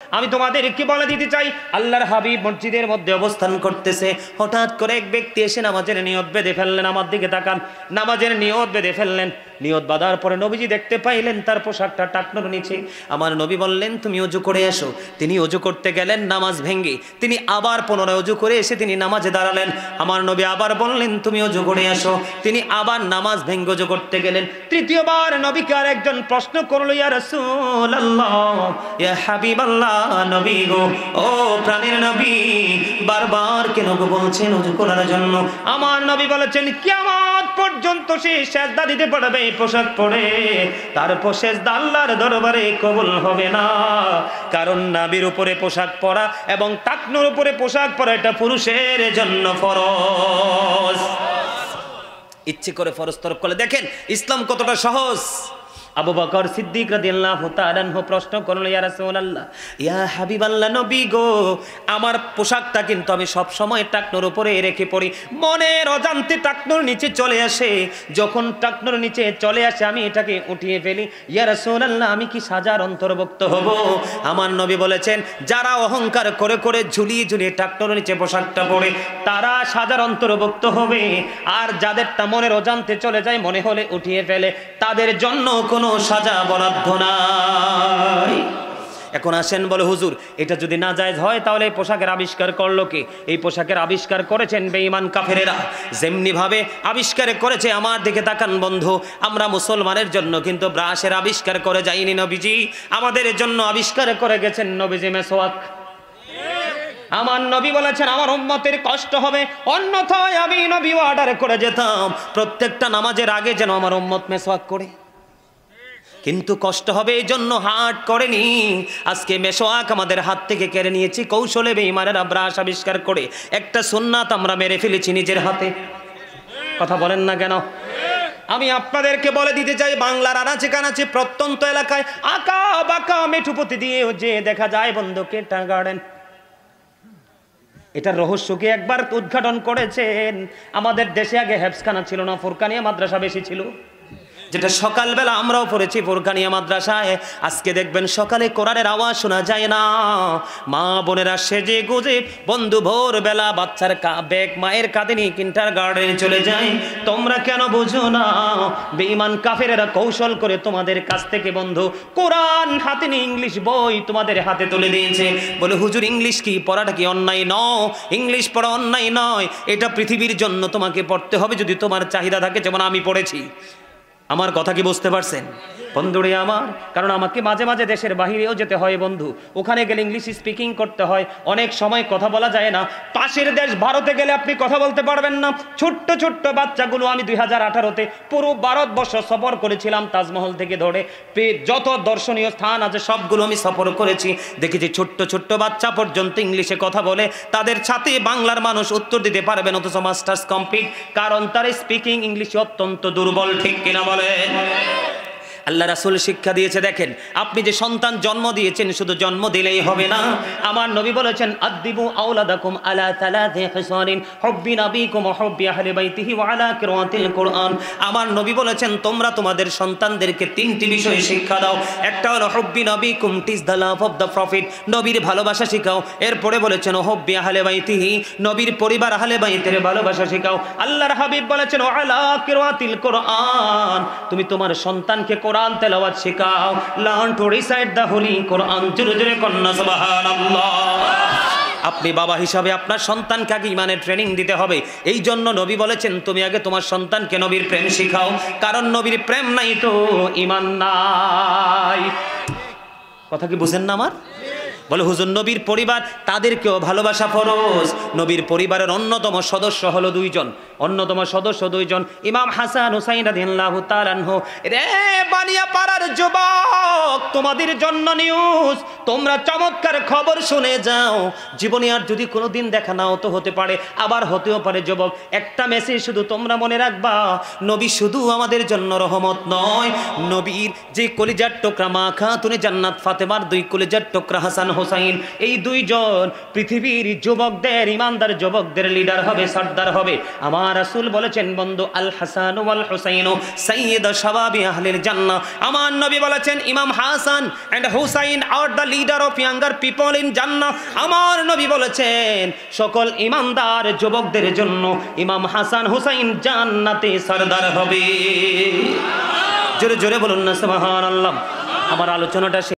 আমি তোমাদেরকে বলে দিতে চাই, আল্লাহর হাবিব মসজিদের মধ্যে অবস্থান করতেছে, হঠাৎ করে এক ব্যক্তি এসে নামাজের নিয়ত বেঁধে ফেললেন। আমার দিকে তাকান, নামাজের নিয়ত বেঁধে ফেললেন। নিয়ত বাঁধার পরে নবীজি দেখতে পাইলেন তার পোশাকটা টাকনোর নিচে। আমার নবী বললেন, তুমি অজু করে আসো। তিনি অজু করতে গেলেন, নামাজ ভেঙ্গে তিনি আবার পুনরায় অজু করে এসে তিনি নামাজে দাঁড়ালেন। আমার নবী আবার বললেন, তুমি অজু করে আসো। তিনি আবার নামাজ ভেঙ্গে অজু করতে গেলেন। তৃতীয়বার নবীকে আর একজন প্রশ্ন করলো, ইয়া রাসূলুল্লাহ, ইয়া হাবিবাল্লাহ, নবী গো, ও প্রাণের নবী, বারবার কেন গো বলছেন অজু করার জন্য? আমার নবী বলেছেন, কিয়ামত পর্যন্ত সে সিজদা দিতে পারবে পোশাক পরে, তারপর সিজদা আল্লাহর দরবারে কবুল হবে না। কারণ নাভির উপরে পোশাক পরা এবং টাকনোর উপরে পোশাক পরা এটা পুরুষের জন্য ফরজ। ইচ্ছে করে ফরজ তরক করলে দেখেন ইসলাম কতটা সহজ। আবু বকর সিদ্দিক রাদিয়াল্লাহু তাআলা আনহু প্রশ্ন করলেন, ইয়া রাসূলুল্লাহ, ইয়া হাবিবাল্লাহ, নবী গো, আমার পোশাকটা কিন্তু আমি সব সময় টাকনোর উপরে রেখে পড়ি, মনের অজান্তে টাকনোর নিচে চলে আসে। যখন টাকনোর নিচে চলে আসে আমি এটাকে উঠিয়ে ফেলি। ইয়া রাসূলুল্লাহ, আমি কি সাজার অন্তর্ভুক্ত হব? আমার নবী বলেছেন, যারা অহংকার করে করে ঝুলিয়ে ঝুলিয়ে টাকনোর নিচে পোশাকটা পরে তারা সাজার অন্তর্ভুক্ত হবে, আর যাদেরটা মনের অজান্তে চলে যায়, মনে হলে উঠিয়ে ফেলে, তাদের জন্য কোনো সাজা বরাদ্দ নাই। এখন আসেন, বলে হুজুর, এটা যদি না জায়েজ হয় তাহলে এই পোশাকের আবিষ্কার করলো কে? এই পোশাকের আবিষ্কার করেছেন বেঈমান কাফেরেরা। যেমনি ভাবে আবিষ্কার করেছে, আমার দিকে তাকান বন্ধু, আমরা মুসলমানের জন্য কিন্তু ব্রাশের আবিষ্কার করে যাইনি নবীজি, আমাদের জন্য আবিষ্কার করে গেছেন নবীজি মেসওয়াক। আমার নবী বলেছেন, আমার উম্মতের কষ্ট হবে, অন্যথায় আমি নবী অর্ডার করে যেতাম প্রত্যেকটা নামাজের আগে যেন আমার উম্মত মেসওয়াক করে, কিন্তু কষ্ট হবে এই জন্য হাট করেনি। আজকে মেসওয়াক আমাদের হাত থেকে কেড়ে নিয়েছি কৌশলে, বেঈমানেরা ব্রাশ আবিষ্কার করে একটা সুন্নাত আমরা মেরে ফেলেছি নিজের হাতে। কথা বলেন না কেন? আমি আপনাদেরকে বলে দিতে চাই, বাংলার আনাচে কানাচে প্রত্যন্ত এলাকায় আঁকা বাঁকা মেঠুপতি দিয়ে যে দেখা যায় বন্ধু কেটা গার্ডেন, এটার রহস্যকে একবার উদ্ঘাটন করেছেন। আমাদের দেশে আগে হেফজখানা ছিল না, ফুরকানিয়া মাদ্রাসা বেশি ছিল, যেটা সকালবেলা আমরাও পড়েছি ফুরকানিয়া মাদ্রাসায়। আজকে দেখবেন সকালে কোরআনের আওয়াজ শোনা যায় না। মা বোনেরা সেজে গুজে বন্ধু ভোরবেলা বাচ্চার ব্যাগ মায়ের কাঁধে নিয়ে কিন্টার গার্ডেনে চলে যায়। তোমরা কেন বুঝো না? বেঈমান কাফেরেরা কৌশল করে তোমাদের কাছ থেকে বন্ধু কোরআন হাতে নিয়ে ইংলিশ বই তোমাদের হাতে তুলে দিয়েছে। বলে, হুজুর, ইংলিশ কি পড়াটা কি অন্যায়? নয়, ইংলিশ পড়া অন্যায় নয়, এটা পৃথিবীর জন্য তোমাকে পড়তে হবে যদি তোমার চাহিদা থাকে, যেমন আমি পড়েছি। আমার কথা কি বুঝতে পারছেন বন্ধুরে আমার? কারণ আমাকে মাঝে মাঝে দেশের বাহিরেও যেতে হয় বন্ধু, ওখানে গেলে ইংলিশ স্পিকিং করতে হয়, অনেক সময় কথা বলা যায় না। পাশের দেশ ভারতে গেলে আপনি কথা বলতে পারবেন না। ছোট্ট ছোট্ট বাচ্চাগুলো, আমি 2018-তে পুরো ভারতবর্ষ সফর করেছিলাম, তাজমহল থেকে ধরে যত দর্শনীয় স্থান আছে সবগুলো আমি সফর করেছি। দেখেছি ছোট্ট ছোট্ট বাচ্চা পর্যন্ত ইংলিশে কথা বলে, তাদের সাথে বাংলার মানুষ উত্তর দিতে পারবেন, অথচ মাস্টার্স কমপ্লিট, কারণ তার স্পিকিং ইংলিশে অত্যন্ত দুর্বল। ঠিক কিনা বলেন? আল্লাহ রাসূল শিক্ষা দিয়েছে। দেখেন, আপনি যে সন্তান জন্ম দিয়েছেন শুধু জন্ম দিলেই হবে না। আমার নবী বলেছেন, আদিবু আওলাদাকুম আলা তালাতি খিসালিন, হুব্বি নাবিকুম ওয়া হুব্বি আহলি বাইতিহি ওয়া আলা কিরাতিল কুরআন। আমার নবী বলেছেন, তোমরা তোমাদের সন্তানদেরকে তিনটি বিষয় শিক্ষা দাও। একটা হলো হুব্বি নাবিকুম, teach the love of the prophet, নবীর ভালোবাসা শিখাও। এরপরে বলেছেন হুব্বি আহলি বাইতিহি, নবীর পরিবার আহলে বাইতের ভালোবাসা শিখাও। আল্লাহর হাবিব বলেছেন ওয়া আলা কিরাতিল কুরআন, তুমি তোমার সন্তানকে কোরআন তেলাওয়াত শেখাও। Learn to recite the holy Quran. জোরে জোরে কন্না সুবহানাল্লাহ। আপনি বাবা হিসাবে আপনার সন্তানকে আগে ইমানের ট্রেনিং দিতে হবে। এই জন্য নবী বলেছেন, তুমি আগে তোমার সন্তানকে নবীর প্রেম শিখাও, কারণ নবীর প্রেম নাই তো ইমান নাই। কথা কি বুঝেন না আমার? বলে, হুজুর, নবীর পরিবার তাদেরকেও ভালোবাসা ফরজ। নবীর পরিবারের অন্যতম সদস্য হলো দুইজন, অন্যতম সদস্য দুইজন, ইমাম হাসান হুসাইন রাদিয়াল্লাহু তাআলা আনহু। রে বানিয়া পাড়ার যুবক, তোমাদের জন্য নিউজ, তোমরা চমৎকার খবর শুনে যাও। জীবনে আর যদি কোনোদিন দেখা নাও তো হতে পারে, আবার হতেও পারে যুবক, একটা মেসেজ শুধু তোমরা মনে রাখবা, নবী শুধু আমাদের জন্য রহমত নয়, নবীর যে কলিজার টুকরা মা খাতুনে জান্নাত ফাতেমার দুই কলিজার টুকরা হাসান হোসাইন, এই দুইজন পৃথিবীর যুবকদের, ইমানদার যুবকদের লিডার হবে, সর্দার হবে। আমার আমার রাসূল বলেছেন বন্ধু, আল হাসান ওয়াল হুসাইন সাইয়্যিদ শাবাবি আহলিল জান্নাহ। আমার নবী বলেছেন ইমাম Hasan and Husain are the leader of younger people in Jannah. আমার নবী বলেছেন সকল ইমানদার যুবকদের জন্য ইমাম হাসান হুসাইন জান্নাতে সরদার হবে। জোরে জোরে বলুন না সুবহানাল্লাহ। আমার আলোচনাটা